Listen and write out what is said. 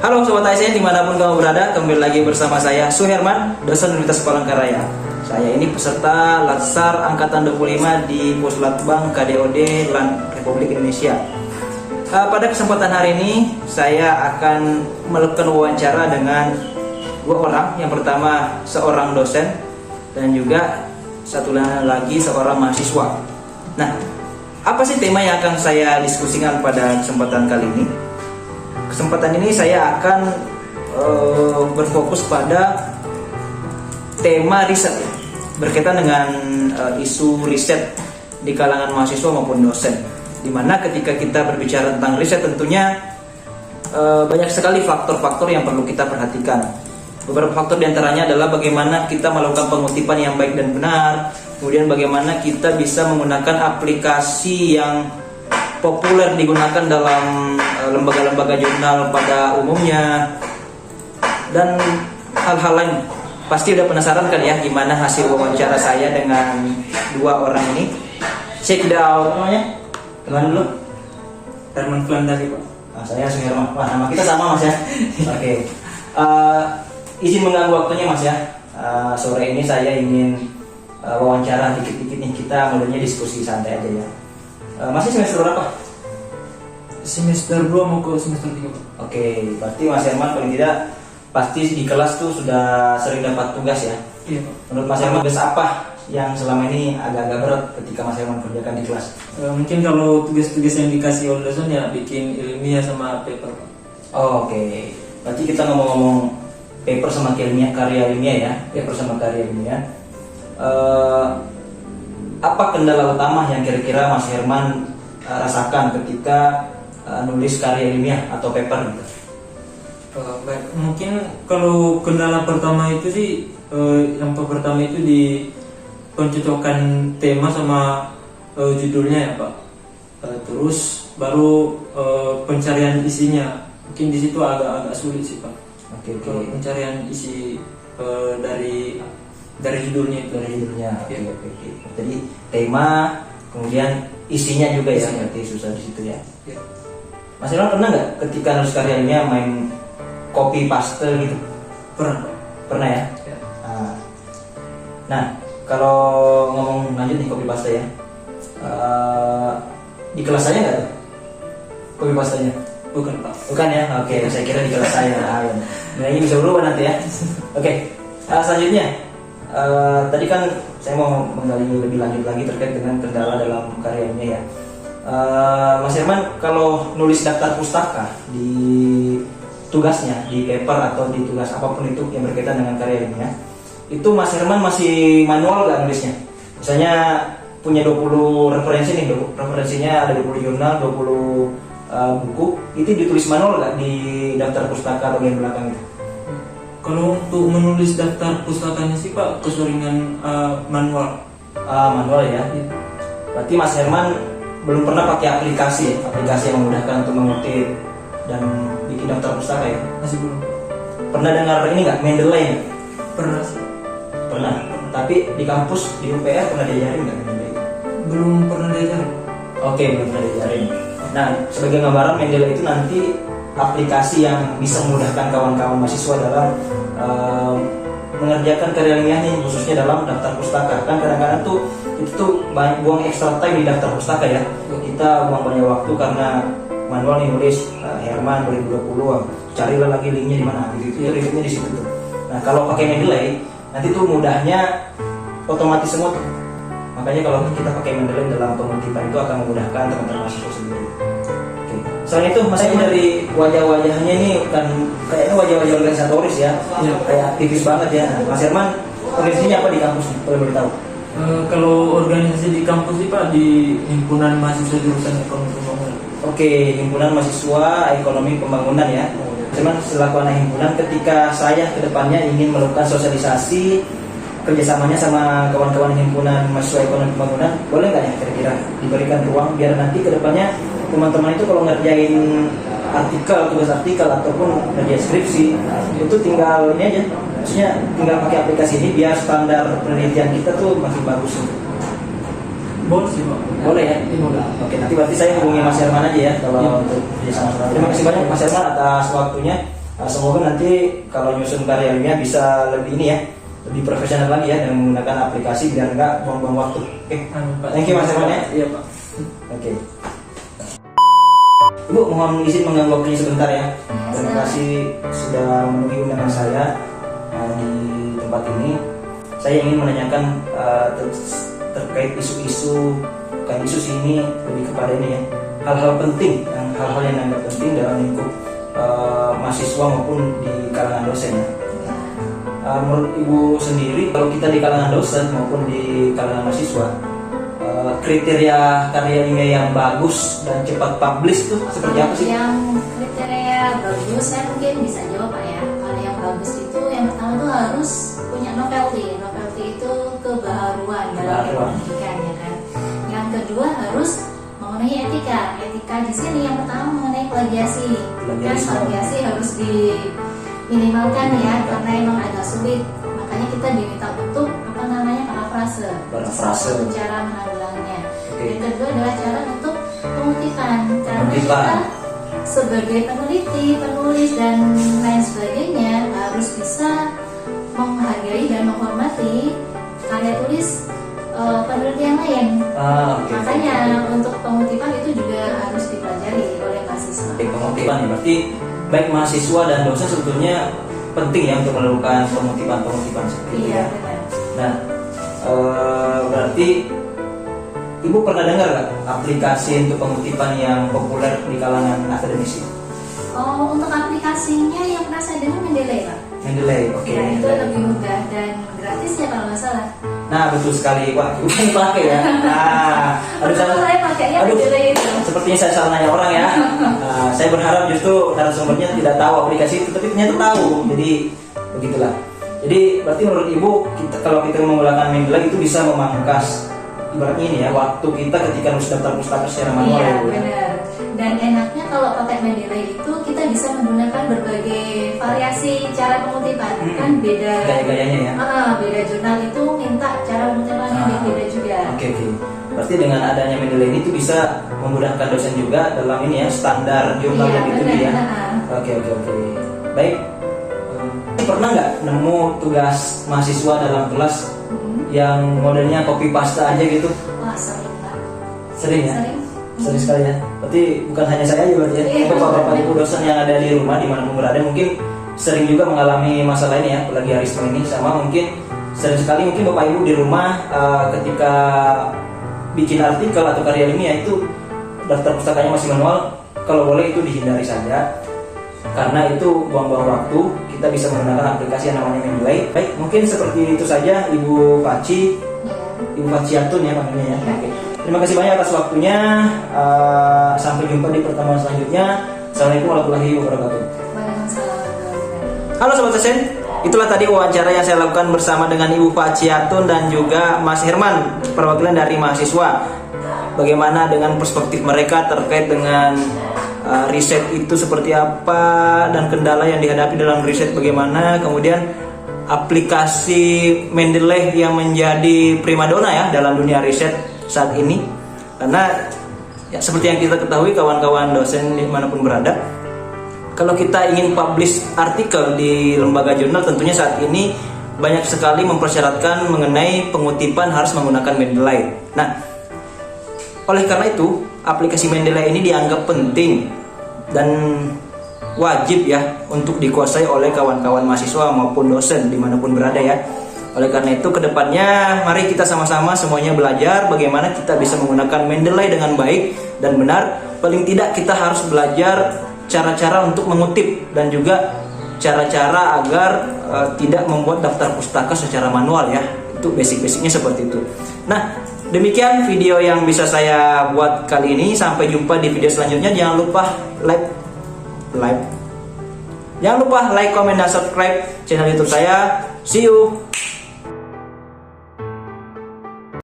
Halo Sobat ASN dimanapun kamu berada, kembali lagi bersama saya Suherman, dosen Universitas Palangkaraya. Saya ini peserta Latsar Angkatan 25 di Puslatbang KDOD LAN Republik Indonesia. Pada kesempatan hari ini saya akan melakukan wawancara dengan dua orang. Yang pertama seorang dosen dan juga satu lagi seorang mahasiswa. Nah, apa sih tema yang akan saya diskusikan pada kesempatan kali ini? Kesempatan ini saya akan berfokus pada tema riset ya, berkaitan dengan isu riset di kalangan mahasiswa maupun dosen. Dimana ketika kita berbicara tentang riset tentunya banyak sekali faktor-faktor yang perlu kita perhatikan. Beberapa faktor diantaranya adalah bagaimana kita melakukan pengutipan yang baik dan benar, kemudian bagaimana kita bisa menggunakan aplikasi yang populer digunakan dalam lembaga-lembaga jurnal pada umumnya, dan hal-hal lain. Pasti udah penasaran kan ya gimana hasil wawancara saya dengan dua orang ini. Check it out. Namanya kenalan dulu. Herman Flandari, Pak. Saya Suherman. Wah, nama kita sama Mas ya. Oke. Izin mengganggu waktunya Mas ya. Sore ini saya ingin wawancara dikit-dikit nih, kita mulainya diskusi santai aja ya. Masih semester berapa? Semester 2 mau ke semester 3, Pak. Oke, berarti Mas Herman paling tidak pasti di kelas tuh sudah sering dapat tugas ya? Iya, Pak. Menurut Mas Herman, tugas apa yang selama ini agak-agak berat ketika Mas Herman kerjakan di kelas? Mungkin kalau tugas-tugas yang dikasih oleh dosen ya bikin ilmiah sama paper, Pak. Oke, berarti kita ngomong-ngomong paper sama karya ilmiah ya? Paper sama karya ilmiah. Apa kendala utama yang kira-kira Mas Herman rasakan ketika nulis karya ilmiah atau paper gitu? Baik, mungkin kalau kendala pertama itu sih yang pertama itu di pencocokan tema sama judulnya ya, Pak. Terus baru pencarian isinya, mungkin di situ agak sulit sih, Pak. Oke. Pencarian isi dari judulnya itu. Dari judulnya. Ya. Oke. Jadi tema, kemudian isinya juga ya, Isinya. berarti susah di situ ya. Ya. Mas Herman pernah nggak ketika nulis karya ilmiah main copy paste gitu? Pernah, Pak. Pernah ya? Ya. Nah, kalau ngomong lanjut nih copy paste ya, di kelas saya nggak tuh copy pastenya? Bukan, Pak. Bukan ya? Oke, saya kira di kelas saya. Nah, ini bisa berubah nanti ya. Oke, selanjutnya tadi kan saya mau menggali lebih lanjut lagi terkait dengan kendala dalam karya ilmiah ya. Mas Herman, kalau nulis daftar pustaka di tugasnya, di paper atau di tugas apapun itu yang berkaitan dengan karya ilmiah, itu Mas Herman masih manual gak nulisnya? Misalnya punya 20 referensi nih, referensinya ada 20 jurnal, 20 buku, itu ditulis manual gak di daftar pustaka bagian belakang itu? Kalau untuk menulis daftar pustakanya sih, Pak, keseringan manual. Manual ya. Berarti Mas Herman belum pernah pakai aplikasi yang memudahkan untuk mengutip dan bikin daftar pustaka ya? Masih belum. Pernah dengar ini nggak, Mendeley nggak? Pernah sih. Pernah. Tapi di kampus di UPR pernah diajarin nggak Mendeley? Belum pernah diajarin. Oke, belum pernah diajarin. Nah, sebagai gambaran Mendeley itu nanti aplikasi yang bisa memudahkan kawan-kawan mahasiswa dalam mengerjakan karya ilmiahnya, khususnya dalam daftar pustaka. Kan kadang-kadang tuh itu tuh banyak buang extra time di daftar pustaka ya. Kita buang banyak waktu karena manual nih nulis Herman 2020, carilah lagi linknya di mana gitu. Itu linknya di situ tuh. Nah, kalau pakai Mendeley nanti tuh mudahnya otomatis semua tuh. Makanya kalau kita pakai Mendeley dalam pengutipan itu akan memudahkan teman-teman mahasiswa sendiri. Selain itu, Mas Herman dari wajah-wajahnya ini kan kayaknya wajah-wajah organisatoris ya, kayak aktivis banget ya. Mas Herman organisasinya apa di kampus nih, kalau boleh tahu? Kalau organisasi di kampus sih, Pak, di himpunan mahasiswa jurusan ekonomi pembangunan. Oke, himpunan mahasiswa ekonomi pembangunan ya. Cuman selaku anak himpunan, ketika saya kedepannya ingin melakukan sosialisasi kerjasamanya sama kawan-kawan himpunan mahasiswa ekonomi pembangunan, boleh nggak ya kira-kira diberikan ruang biar nanti kedepannya teman-teman itu kalau ngerjain tugas artikel ataupun ngerjain skripsi itu tinggal ini aja, maksudnya tinggal pakai aplikasi ini biar standar penelitian kita tuh makin bagus. Boleh sih, Pak. Boleh ya? Boleh. Oke, nanti berarti saya hubungi Mas Herman aja ya kalau untuk kerjasama. Terima kasih banyak Mas Herman atas waktunya. Semoga nanti kalau nyusun karya ilmiah bisa lebih ini ya, lebih profesional lagi ya, dan menggunakan aplikasi biar nggak buang-buang waktu. Oke, thank you Mas Herman ya. Iya Pak. Oke. Ibu mohon izin mengganggu waktunya sebentar ya. Terima kasih sudah memenuhi undangan saya di tempat ini. Saya ingin menanyakan terkait isu-isu, bukan isu sih, ini lebih kepada ini ya, hal-hal penting, hal-hal yang dianggap penting dalam lingkup mahasiswa maupun di kalangan dosen ya. Menurut Ibu sendiri, kalau kita di kalangan dosen maupun di kalangan mahasiswa, kriteria karya ilmiah yang bagus dan cepat publish itu seperti apa sih? Yang kriteria bagus saya mungkin bisa jawab Pak ya. Kalau yang bagus itu yang pertama tuh harus punya novelty. Novelty itu kebaharuan dalam pendidikan ya kan. Yang kedua harus mengenai etika. Etika di sini yang pertama mengenai plagiasi. Kan plagiasi harus diminimalkan ya, karena emang agak sulit. Makanya kita diminta untuk parafrase. Satu cara menanggulanginya. Yang kedua adalah cara untuk pengutipan. Karena kita sebagai peneliti, penulis dan lain sebagainya harus bisa menghargai dan menghormati karya tulis peneliti yang lain. Makanya untuk pengutipan itu juga harus dipelajari oleh mahasiswa. Pengutipan ya, berarti baik mahasiswa dan dosen sebetulnya penting ya untuk melakukan pengutipan seperti itu ya. Benar. Nah, berarti Ibu pernah dengar nggak aplikasi untuk pengutipan yang populer di kalangan akademisi? Oh, untuk aplikasinya yang pernah saya dengar Mendeley Pak. Mendeley, oke. Ya, itu lebih mudah dan gratis ya kalau nggak salah. Nah, betul sekali, Pak. Ibu kan pakai ya. Nah, saya pakainya Mendeley itu. Sepertinya saya salah nanya orang ya. Nah, saya berharap justru narasumbernya tidak tahu aplikasi itu, tapi ternyata tahu. Jadi begitulah. Jadi berarti menurut Ibu, kalau kita menggunakan Mendeley itu bisa memangkas ibaratnya ini ya, waktu kita ketika nulis daftar pustaka secara manual. Iya, ya, benar. Dan enaknya kalau pakai Mendeley itu kita bisa menggunakan berbagai variasi cara pengutipan. Kan beda gaya-gayanya ya. Beda jurnal itu minta cara pengutipannya beda juga. Oke. Berarti dengan adanya Mendeley ini tuh bisa memudahkan dosen juga dalam ini ya, standar jurnal gitu ya. Oke. Baik. Pernah nggak nemu tugas mahasiswa dalam kelas yang modelnya copy paste aja gitu? Wah, sering Pak. Sering ya? Sering sekali ya. Berarti bukan hanya saya juga ya. Iya. Bapak-bapak ibu dosen yang ada di rumah dimanapun berada mungkin sering juga mengalami masalah ini ya, plagiarisme ini. Sama mungkin sering sekali mungkin bapak ibu di rumah ketika bikin artikel atau karya ilmiah itu daftar pustakanya masih manual. Kalau boleh itu dihindari saja, karena itu buang-buang waktu. Kita bisa menggunakan aplikasi yang namanya Mendeley. Baik, mungkin seperti itu saja Ibu Paci, Ibu Paciatun ya panggilnya ya. Oke. Terima kasih banyak atas waktunya. Sampai jumpa di pertemuan selanjutnya. Assalamualaikum warahmatullahi wabarakatuh. Halo Sobat Dosen, itulah tadi wawancara yang saya lakukan bersama dengan Ibu Paciatun dan juga Mas Herman, perwakilan dari mahasiswa. Bagaimana dengan perspektif mereka terkait dengan riset itu seperti apa dan kendala yang dihadapi dalam riset bagaimana, kemudian aplikasi Mendeley yang menjadi primadona ya dalam dunia riset saat ini. Karena ya, seperti yang kita ketahui kawan-kawan dosen dimanapun berada, kalau kita ingin publish artikel di lembaga jurnal tentunya saat ini banyak sekali mempersyaratkan mengenai pengutipan harus menggunakan Mendeley. Nah, oleh karena itu aplikasi Mendeley ini dianggap penting dan wajib ya untuk dikuasai oleh kawan-kawan mahasiswa maupun dosen dimanapun berada ya. Oleh karena itu kedepannya mari kita sama-sama semuanya belajar bagaimana kita bisa menggunakan Mendeley dengan baik dan benar. Paling tidak kita harus belajar cara-cara untuk mengutip dan juga cara-cara agar tidak membuat daftar pustaka secara manual ya. Itu basic-basicnya seperti itu. Nah, demikian video yang bisa saya buat kali ini. Sampai jumpa di video selanjutnya. Jangan lupa like, comment dan subscribe channel YouTube saya. See you.